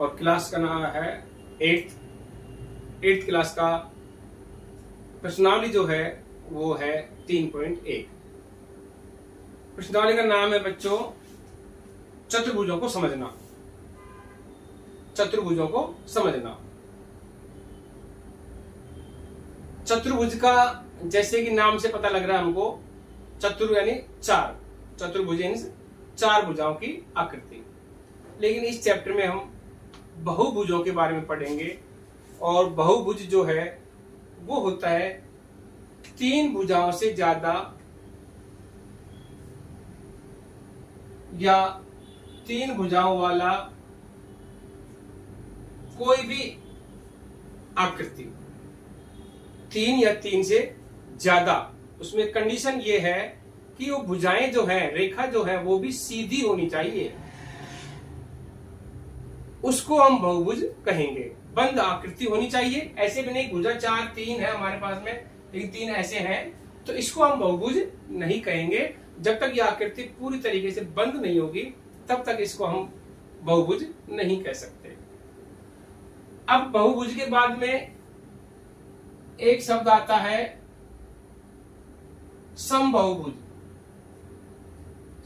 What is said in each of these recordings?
और क्लास का नाम है एट्थ क्लास का प्रश्नावली जो है वो है 3.1। प्रश्नावली का नाम है बच्चों चतुर्भुजों को समझना। चतुर्भुजों को समझना। चतुर्भुज का जैसे कि नाम से पता लग रहा है हमको, चतुर यानी चार, चतुर्भुज यानी चार भुजाओं की आकृति। लेकिन इस चैप्टर में हम बहुभुजों के बारे में पढ़ेंगे और बहुभुज जो है वो होता है तीन भुजाओं से ज्यादा या तीन भुजाओं वाला कोई भी आकृति, तीन या तीन से ज्यादा। उसमें कंडीशन ये है कि वो भुजाएं जो है, रेखा जो है वो भी सीधी होनी चाहिए, उसको हम बहुभुज कहेंगे। बंद आकृति होनी चाहिए, ऐसे भी नहीं भुजा चार तीन है हमारे पास में लेकिन तीन ऐसे हैं तो इसको हम बहुभुज नहीं कहेंगे। जब तक ये आकृति पूरी तरीके से बंद नहीं होगी तब तक इसको हम बहुभुज नहीं कह सकते। अब बहुभुज के बाद में एक शब्द आता है समबाहुभुज।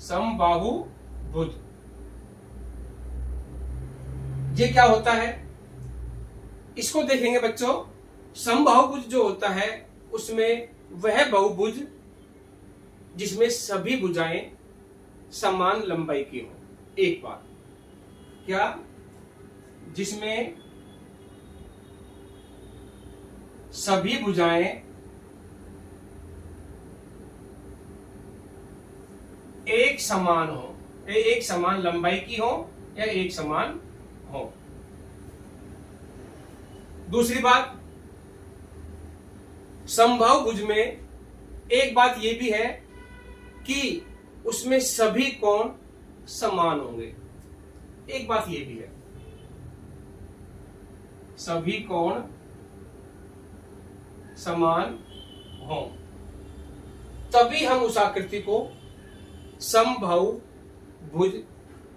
समबाहुभुज ये क्या होता है इसको देखेंगे बच्चों। समबाहुभुज जो होता है उसमें वह बहुभुज जिसमें सभी भुजाएं समान लंबाई की हो। एक बात क्या, जिसमें सभी भुजाएं एक समान हो, एक समान लंबाई की हो या एक समान हो। दूसरी बात, समबाहुभुज में एक बात यह भी है कि उसमें सभी कोण समान होंगे। एक बात यह भी है, सभी कोण समान हो, तभी हम उस आकृति को समबाहुभुज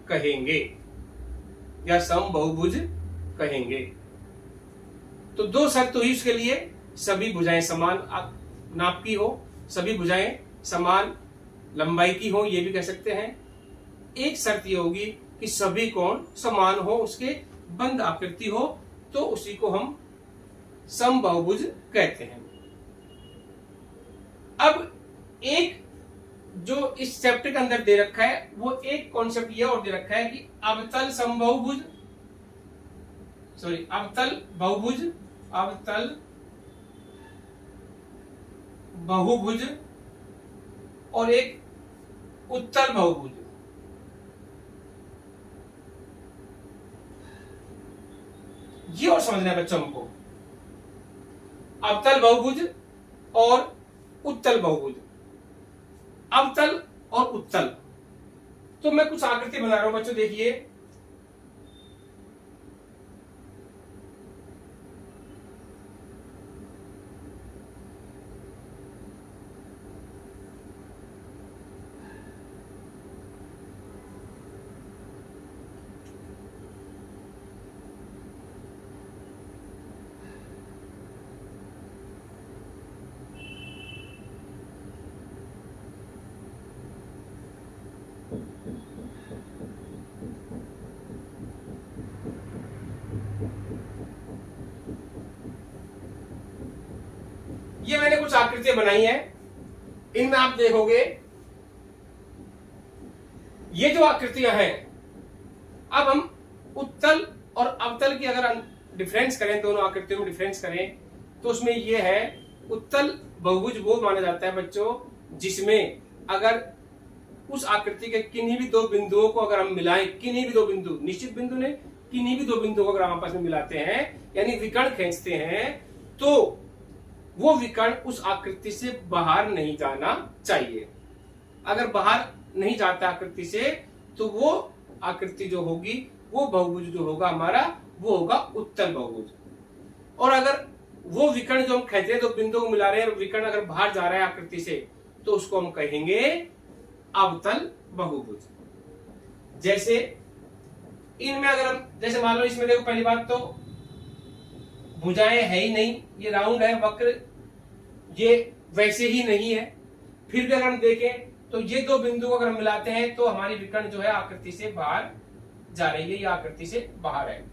कहेंगे या समबाहुभुज कहेंगे। तो दो शर्त हुई उसके लिए, सभी भुजाएं समान नाप की हो, सभी भुजाएं समान लंबाई की हो, ये भी कह सकते हैं। एक शर्त ये होगी कि सभी कोण समान हो, उसके बंद आकृति हो, तो उसी को हम समबाहुभुज कहते हैं। अब एक जो इस चैप्टर के अंदर दे रखा है वो एक कॉन्सेप्ट ये और दे रखा है कि अवतल समबाहुभुज, सॉरी अवतल बहुभुज, अवतल बहुभुज और एक उत्तल बहुभुज। ये और समझना है बच्चों हमको, अवतल बहुभुज और उत्तल बहुभुज। अवतल और उत्तल, तो मैं कुछ आकृति बना रहा हूं बच्चों, देखिए। ये मैंने कुछ आकृतियां बनाई हैं, इनमें आप देखोगे ये जो आकृतियां हैं, अब हम उत्तल और अवतल की अगर डिफरेंस करें, दोनों आकृतियों में डिफरेंस करें, तो उसमें ये है उत्तल बहुभुज वो माना जाता है बच्चों जिसमें अगर उस आकृति के किन्हीं भी दो बिंदुओं को अगर हम मिलाएं, किन्हीं भी दो बिंदु, निश्चित बिंदु ने किन्हीं भी दो बिंदुओं को अगर हम आपस में मिलाते हैं यानी विकर्ण खींचते हैं, तो वो विकर्ण उस आकृति से बाहर नहीं जाना चाहिए। अगर बाहर नहीं जाता आकृति से तो वो आकृति जो होगी, वो बहुभुज जो होगा हमारा, वो होगा उत्तल बहुभुज। और अगर वो विकर्ण जो हम खींच रहे हैं, तो बिंदु को मिला रहे हैं, विकर्ण अगर बाहर जा रहा है आकृति से, तो उसको हम कहेंगे अवतल बहुभुज। जैसे इनमें अगर हम जैसे मान लो इसमें देखो, पहली बात तो भुजाएं है ही नहीं, ये राउंड है, वक्र ये वैसे ही नहीं है। फिर भी अगर हम देखें तो ये दो बिंदु अगर हम मिलाते हैं तो हमारी विकर्ण जो है आकृति से बाहर जा रही है, या आकृति से बाहर है।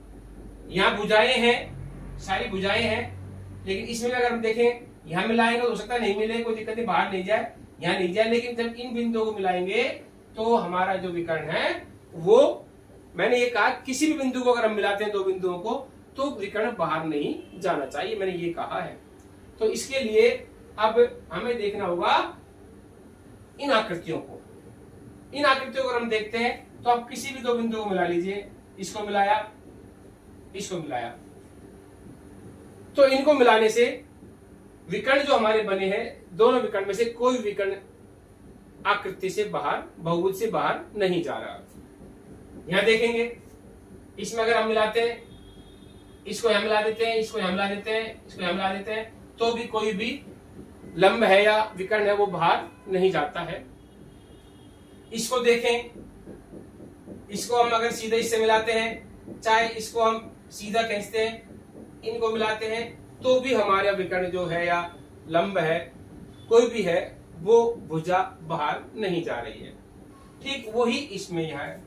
यहाँ भुजाएं हैं, सारी भुजाएं हैं, लेकिन इसमें अगर हम देखें यहाँ मिलाएंगे तो हो सकता है नहीं मिले, कोई दिक्कत नहीं, बाहर नहीं जाए, यहाँ नहीं जाए। लेकिन जब इन बिंदुओं को मिलाएंगे तो हमारा जो विकर्ण है वो, मैंने ये कहा किसी भी बिंदु को अगर हम मिलाते हैं दो बिंदुओं को तो विकर्ण बाहर नहीं जाना चाहिए, मैंने ये कहा है। तो इसके लिए अब हमें देखना होगा इन आकृतियों को। इन आकृतियों को अगर हम देखते हैं तो आप किसी भी दो बिंदु को मिला लीजिए, इसको मिलाया, इसको मिलाया, तो इनको मिलाने से विकर्ण जो हमारे बने हैं, दोनों विकर्ण में से कोई विकर्ण आकृति से बाहर, बहुभुज से बाहर नहीं जा रहा। यहां देखेंगे, इसमें अगर हम मिलाते हैं, इसको यहां मिला देते हैं, इसको यहां मिला देते हैं, इसको यहां मिला देते हैं, तो भी कोई भी लंब है या विकर्ण है वो बाहर नहीं जाता है। इसको देखें, इसको हम अगर सीधे इससे मिलाते हैं, चाहे इसको हम सीधा खींचते हैं, इनको मिलाते हैं, तो भी हमारा विकर्ण जो है या लंब है, कोई भी है, वो भुजा बाहर नहीं जा रही है। ठीक वही इसमें यहाँ है,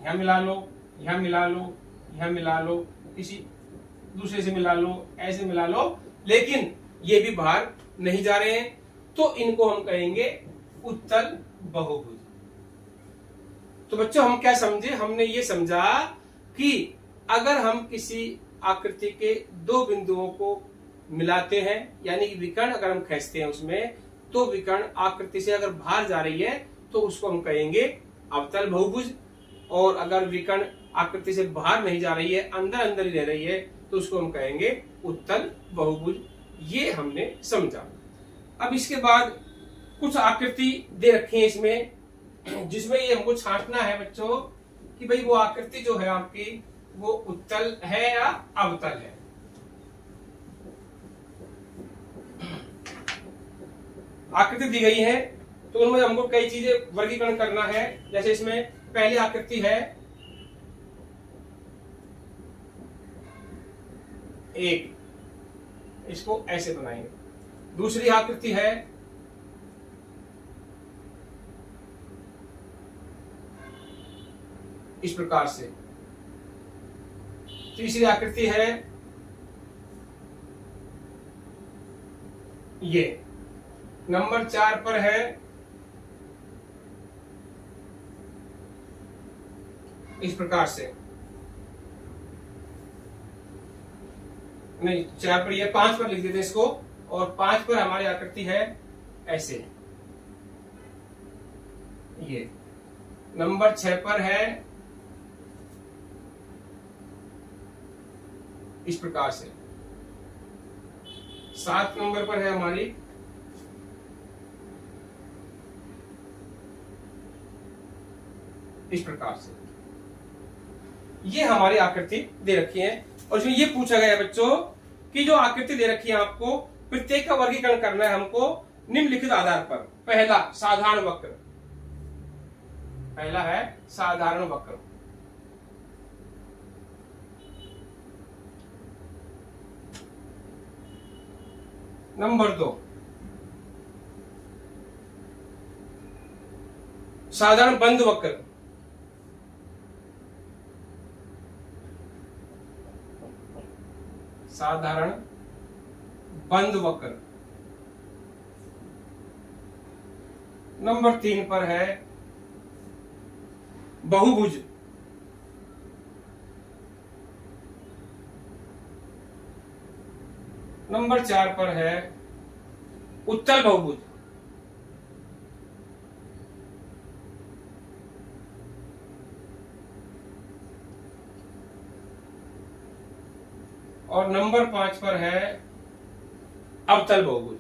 यहाँ मिला लो, यहाँ मिला लो, यहाँ मिला लो, किसी दूसरे से मिला लो, ऐसे मिला लो, लेकिन ये भी बाहर नहीं जा रहे हैं, तो इनको हम कहेंगे उत्तल बहुभुज। तो बच्चों हम क्या समझे? हमने ये समझा कि अगर हम किसी आकृति के दो बिंदुओं को मिलाते हैं, यानी कि विकर्ण अगर हम खींचते हैं उसमें, तो विकर्ण आकृति से अगर बाहर जा रही है तो उसको हम कहेंगे अवतल बहुभुज, और अगर विकर्ण आकृति से बाहर नहीं जा रही है, अंदर अंदर ही रह रही है, तो उसको हम कहेंगे उत्तल बहुभुज। ये हमने समझा। अब इसके बाद कुछ आकृति दे रखी है इसमें, जिसमें ये हमको छांटना है बच्चों कि भाई वो आकृति जो है आपकी वो उत्तल है या अवतल है। आकृति दी गई है तो उनमें हमको कई चीजें वर्गीकरण करना है। जैसे इसमें पहली आकृति है एक, इसको ऐसे बनाएंगे। दूसरी आकृति है इस प्रकार से। तीसरी आकृति है ये। नंबर 4 पर है इस प्रकार से, नहीं 4 पर, ये 5 पर लिख देते हैं इसको, और 5 पर हमारी आकृति है ऐसे। ये नंबर 6 पर है इस प्रकार से। 7 नंबर पर है हमारी इस प्रकार से। ये हमारी आकृति दे रखी है, और इसमें ये पूछा गया है बच्चों कि जो आकृति दे रखी है आपको, प्रत्येक का वर्गीकरण करना है हमको निम्नलिखित आधार पर। पहला साधारण वक्र, पहला है साधारण वक्र। नंबर 2 साधारण बंद वक्र। साधारण बंद वक्र। नंबर 3 पर है बहुभुज। नंबर 4 पर है उत्तल बहुभुज। और नंबर 5 पर है अवतल बहुभुज।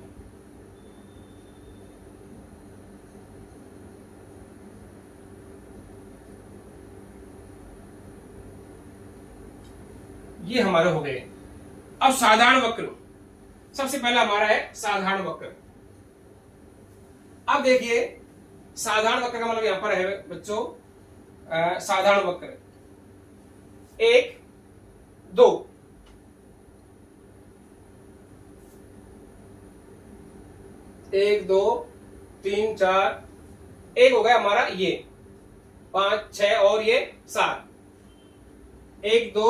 ये हमारे हो गए। अब साधारण वक्र, सबसे पहला हमारा है साधारण वक्र। अब देखिए साधारण वक्र का मतलब यहां पर है बच्चों, साधारण वक्र 1 2 1 2 3 4 एक हो गया हमारा ये 5 6 और ये 7 1 2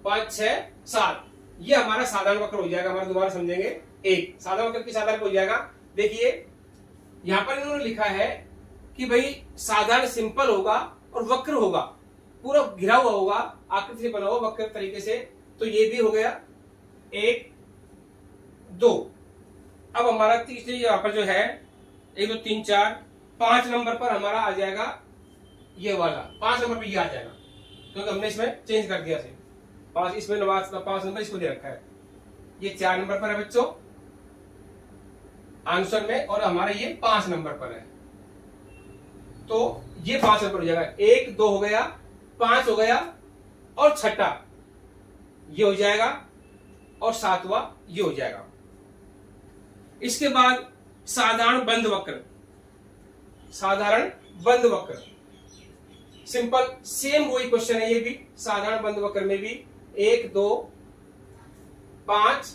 5 6 7 ये हमारा साधारण वक्र हो जाएगा। हमारा दोबारा समझेंगे, एक साधारण वक्र की साधारण हो जाएगा। देखिए यहां पर इन्होंने लिखा है कि भाई साधारण सिंपल होगा और वक्र होगा, पूरा घिरा हुआ होगा, आकृति से बना हुआ वक्र तरीके से। तो ये भी हो गया 1 2। अब हमारा तीसरे यहां पर जो है 1 2 3 4 5 नंबर पर हमारा आ जाएगा ये वाला, 5 नंबर पर ये आ जाएगा क्योंकि हमने इसमें चेंज कर दिया 5 इसमें 5 नंबर इसको दे रखा है। ये 4 नंबर पर है बच्चों आंसर में, और हमारा ये 5 नंबर पर है। तो ये 5 नंबर हो जाएगा। 1 2 हो गया, 5 हो गया, और छठा ये हो जाएगा, और 7वां ये हो जाएगा। इसके बाद साधारण बंद वक्र, साधारण बंद वक्र सिंपल सेम वही क्वेश्चन है। ये भी साधारण बंद वक्र में भी 1 2 5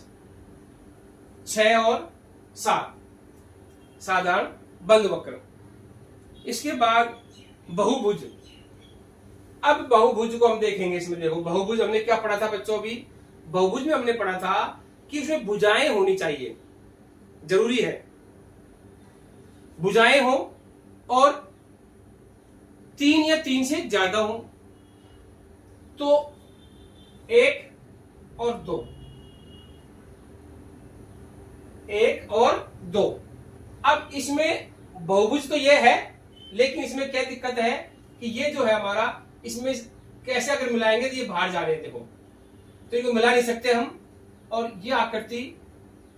6 और 7 साधारण बंद वक्र। इसके बाद बहुभुज। अब बहुभुज को हम देखेंगे। इसमें देखो बहुभुज हमने क्या पढ़ा था बच्चों, अभी बहुभुज में हमने पढ़ा था कि उसमें भुजाएं होनी चाहिए, जरूरी है भुजाएं हो, और 3 या 3 से ज्यादा हो। तो 1 और 2, 1 और 2। अब इसमें बहुभुज तो ये है, लेकिन इसमें क्या दिक्कत है कि ये जो है हमारा, इसमें कैसे अगर मिलाएंगे तो ये बाहर जा रहे हैं, देखो तो इनको मिला नहीं सकते हम। और ये आकृति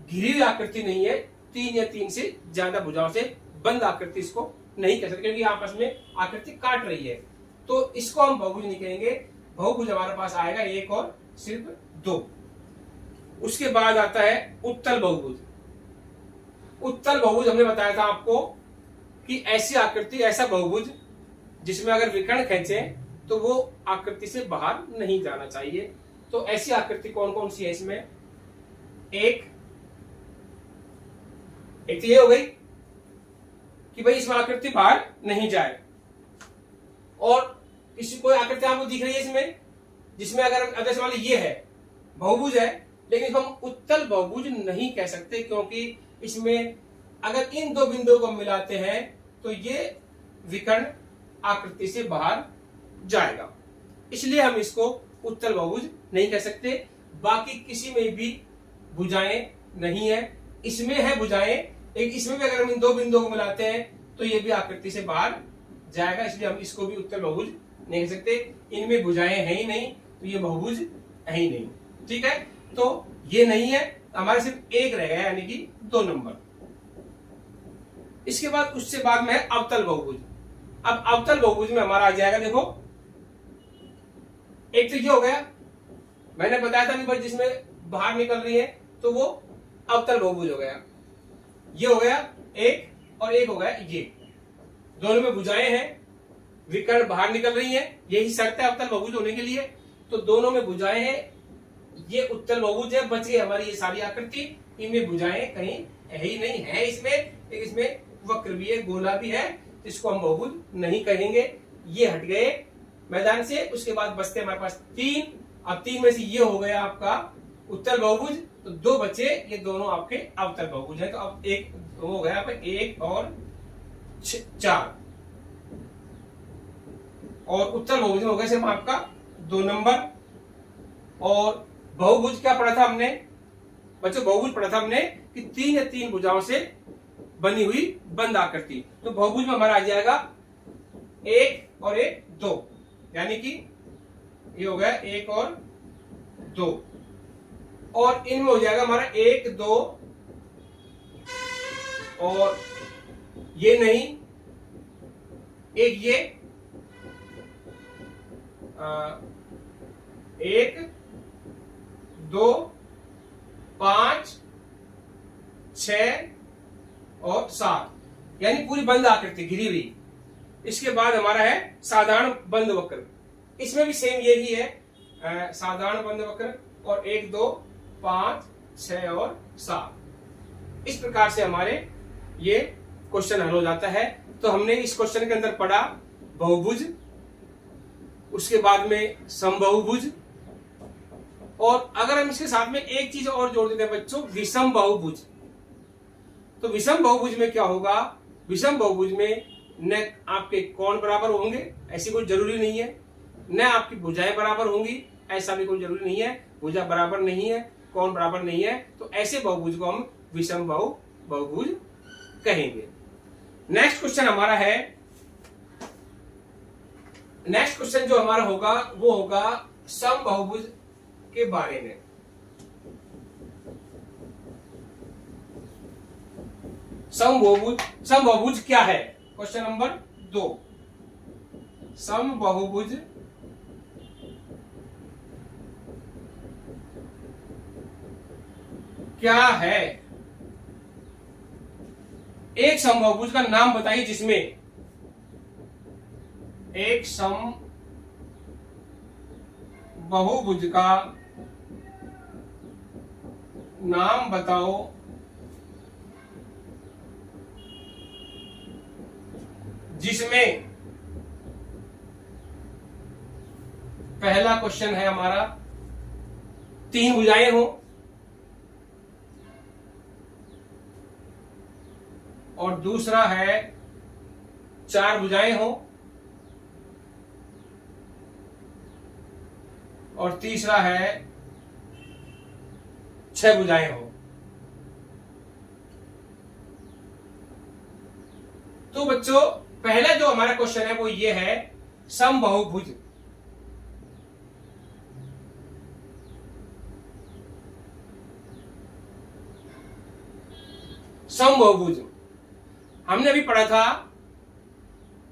घिरी हुई आकृति नहीं है, 3 या 3 से ज्यादा भुजाओं से बंद आकृति इसको नहीं कह सकते, क्योंकि आपस में आकृति काट रही है। तो इसको हम बहुभुज नहीं कहेंगे। बहुभुज हमारे पास आएगा 1 और सिर्फ 2। उसके बाद आता है उत्तल बहुभुज। उत्तल बहुभुज हमने बताया था आपको कि ऐसी आकृति, ऐसा बहुभुज जिसमें अगर विकर्ण खींचे तो वो आकृति से बाहर नहीं जाना चाहिए। तो ऐसी आकृति कौन कौन सी है इसमें? एक तो ये हो गई कि भाई इसमें आकृति बाहर नहीं जाए, और किसी कोई आकृति आपको दिख रही है इसमें जिसमें अगर जैसे मान लो ये है बहुभुज है, लेकिन इसको हम उत्तल बहुभुज नहीं कह सकते, क्योंकि इसमें अगर इन दो बिंदुओं को मिलाते हैं तो ये विकर्ण आकृति से बाहर जाएगा, इसलिए हम इसको उत्तल बहुभुज नहीं कह सकते। बाकी किसी में भी भुजाएं नहीं है, इसमें है भुजाएं, एक इसमें भी अगर हम इन दो बिंदुओं को मिलाते हैं तो ये भी आकृति से बाहर जाएगा, इसलिए हम इसको भी उत्तल बहुभुज नहीं कह सकते। इनमें भुजाएं है ही नहीं तो ये बहुभुज है ही नहीं। ठीक है, तो ये नहीं है, हमारे सिर्फ एक रह गया, यानी कि 2 नंबर। इसके बाद उससे बाद में है अवतल बहुभुज। अब अवतल बहुभुज में हमारा आ जाएगा, देखो एक तो ये हो गया, मैंने बताया था भाई जिसमें बाहर निकल रही है तो वो अवतल बहुभुज हो गया। ये हो गया एक, और एक हो गया ये, दोनों में भुजाएं हैं, विकर्ण बाहर निकल रही है, यही शर्त है अवतल बहुभुज होने के लिए। तो दोनों में भुजाएं हैं, ये उत्तल बहुभुज है। बच गई हमारी ये सारी आकृति, इनमें भुजाएं कहीं है ही नहीं है। इसमें वक्र भी है, गोला भी है, इसको हम बहुभुज नहीं कहेंगे। ये हट गए मैदान से। उसके बाद बचते हमारे पास 3। अब 3 में से ये हो गया आपका उत्तल बहुभुज, तो 2 बचे, ये दोनों आपके अवतल बहुभुज है। तो अब एक हो गया आपका 1 और 4, और उत्तल बहुभुज हो गया सिर्फ आपका 2 नंबर। और बहुभुज क्या पढ़ा था हमने बच्चों? बहुभुज पढ़ा था हमने कि 3 या 3 भुजाओं से बनी हुई बंद आकृति। तो बहुभुज में हमारा आ जाएगा 1 और 1 2, यानी कि ये हो गया 1 और 2, और इनमें हो जाएगा हमारा 1 2, और ये नहीं, एक ये 1 2 5 6 और 7, यानी पूरी बंद आकृति घिरी हुई। इसके बाद हमारा है साधारण बंद वक्र। इसमें भी सेम यही है साधारण बंद वक्र, और 1 2 5 6 और 7। इस प्रकार से हमारे ये क्वेश्चन हल हो जाता है। तो हमने इस क्वेश्चन के अंदर पढ़ा बहुभुज, उसके बाद में समबाहुभुज, और अगर हम इसके साथ में एक चीज और जोड़ देते हैं बच्चों, विषम बहुभुज। तो विषम बहुभुज में क्या होगा, विषम बहुभुज में न आपके कोण बराबर होंगे, ऐसी कोई जरूरी नहीं है, न आपकी भुजाएं बराबर होंगी, ऐसा भी कोई जरूरी नहीं है, भुजा बराबर नहीं है, कोण बराबर नहीं है, तो ऐसे बहुभुज को हम विषम बहुभुज कहेंगे। नेक्स्ट क्वेश्चन हमारा है, नेक्स्ट क्वेश्चन जो हमारा होगा वो होगा समबाहुभुज के बारे में। समबाहुभुज क्या है, क्वेश्चन नंबर 2। समबाहुभुज क्या है? एक समबाहुभुज का नाम बताइए जिसमें, एक समबाहुभुज का नाम बताओ जिसमें, पहला क्वेश्चन है हमारा 3 भुजाएं हो, और दूसरा है 4 भुजाएं हो, और तीसरा है 6 भुजाएं हो। तो बच्चों पहला जो हमारा क्वेश्चन है वो ये है समबाहुभुज। समबाहुभुज हमने अभी पढ़ा था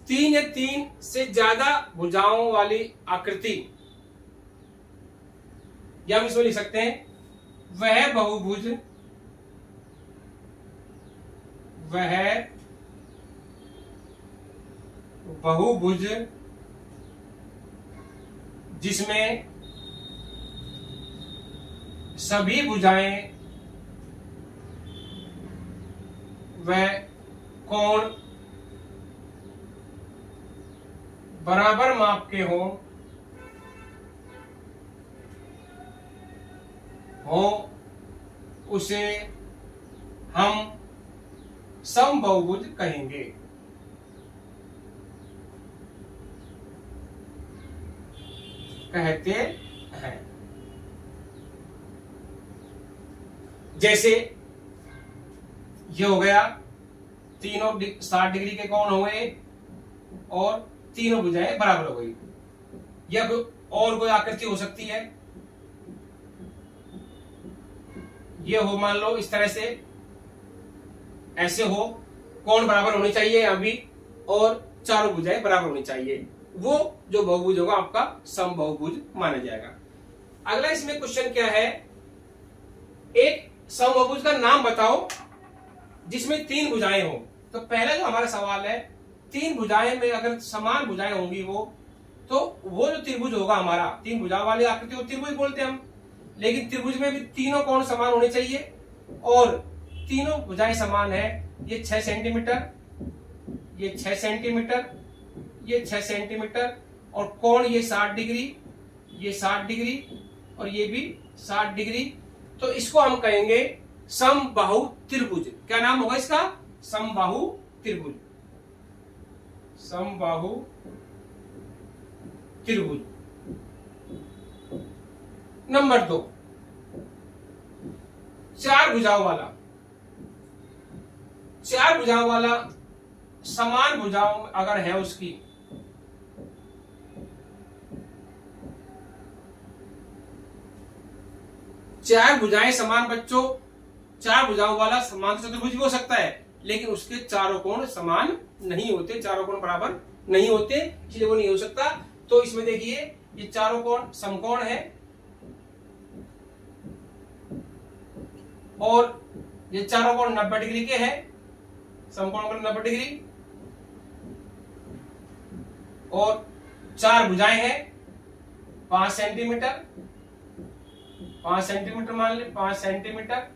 3 या 3 से ज्यादा भुजाओं वाली आकृति, या हम इसमें लिख सकते हैं वह बहुभुज, वह बहुभुज जिसमें सभी भुजाएं व कोण बराबर माप के हो उसे हम समबाहुभुज कहेंगे। कहते हैं जैसे ये हो गया, तीनों 60 डिग्री के कोण हुए और तीनों भुजाएं बराबर हो गई, या और कोई आकृति हो सकती है, ये हो मान लो इस तरह से, ऐसे हो, कोण बराबर होने चाहिए अभी, और चारों भुजाएं बराबर होनी चाहिए, वो जो बहुभुज होगा आपका समबाहुभुज माना जाएगा। अगला इसमें क्वेश्चन क्या है, एक समबाहुभुज का नाम बताओ जिसमें 3 भुजाएं हो। तो पहला जो हमारा सवाल है, 3 भुजाएं में अगर समान भुजाएं होंगी तो वो जो त्रिभुज होगा हमारा, 3 भुजाओं वाली आकृति को त्रिभुज बोलते हैं हम, लेकिन त्रिभुज में भी तीनों कोण समान होने चाहिए, और तीनों भुजाएं समान है, ये 6 सेंटीमीटर, ये 6 सेंटीमीटर, ये 6 सेंटीमीटर, और कोण ये 60 डिग्री, ये 60 डिग्री, और ये भी 60 डिग्री। तो इसको हम कहेंगे समबाहु त्रिभुज। क्या नाम होगा इसका? समबाहु त्रिभुज। समबाहु त्रिभुज। नंबर 2, 4 भुजाओं वाला, 4 भुजाओं वाला, समान भुजाओं अगर है उसकी, चार भुजाएं समान बच्चों, 4 भुजाओं वाला समान चतुर्भुज भी हो सकता है, लेकिन उसके चारों कोण समान नहीं होते, चारों कोण बराबर नहीं होते, इसलिए वो नहीं हो सकता। तो इसमें देखिए ये चारों कोण समकोण है, और ये चारों कोण 90 डिग्री के हैं, समकोण कोण 90 डिग्री, और 4 भुजाएं हैं, 5 सेंटीमीटर, 5 सेंटीमीटर मान ले, 5 सेंटीमीटर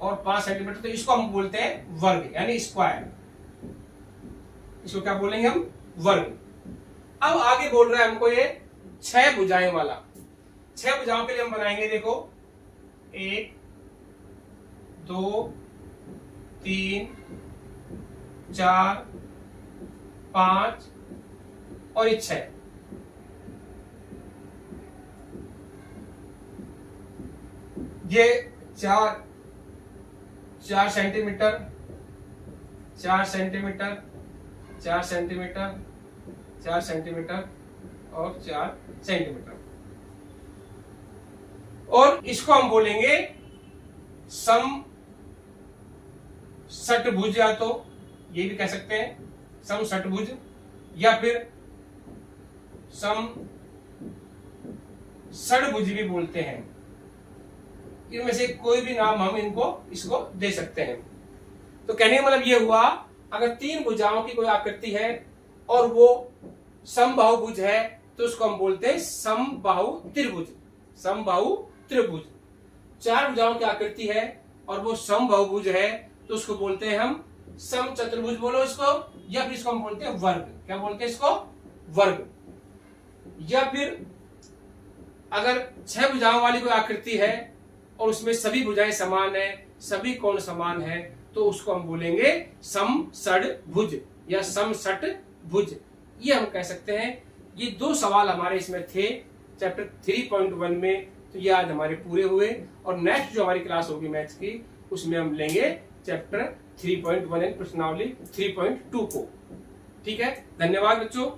और 5 सेंटीमीटर, तो इसको हम बोलते हैं वर्ग यानी स्क्वायर। इसको क्या बोलेंगे हम? वर्ग। अब आगे बोल रहा है हमको ये 6 भुजाएं वाला। 6 भुजाओं के लिए हम बनाएंगे, देखो 1 2 3 4 5 और ये 6। ये 4 सेंटीमीटर, 4 सेंटीमीटर, 4 सेंटीमीटर, 4 सेंटीमीटर और 4 सेंटीमीटर, और इसको हम बोलेंगे सम षटभुज, या तो ये भी कह सकते हैं सम षटभुज, या फिर सम षडभुज भी बोलते हैं। इनमें से कोई भी नाम हम इसको दे सकते हैं। तो कहने का मतलब ये हुआ, अगर 3 भुजाओं की कोई आकृति है और वो समबाहुभुज है तो उसको हम बोलते हैं समबाहु त्रिभुज, समबाहु त्रिभुज। 4 भुजाओं की आकृति है और वो समबाहुभुज है तो उसको बोलते हैं हम समचतुर्भुज, बोलो इसको, या फिर इसको हम बोलते हैं वर्ग। क्या बोलते हैं इसको? वर्ग। या फिर अगर 6 भुजाओं वाली कोई आकृति है और उसमें सभी भुजाएं समान है, सभी कोण समान है, तो उसको हम बोलेंगे समषडभुज या समषटभुज। ये हम कह सकते हैं। ये 2 सवाल हमारे इसमें थे चैप्टर 3.1 में, तो ये आज हमारे पूरे हुए। और नेक्स्ट जो हमारी क्लास होगी मैथ्स की, उसमें हम लेंगे चैप्टर 3.1 एंड प्रश्नावली 3.2 को। ठीक है, धन्यवाद बच्चों।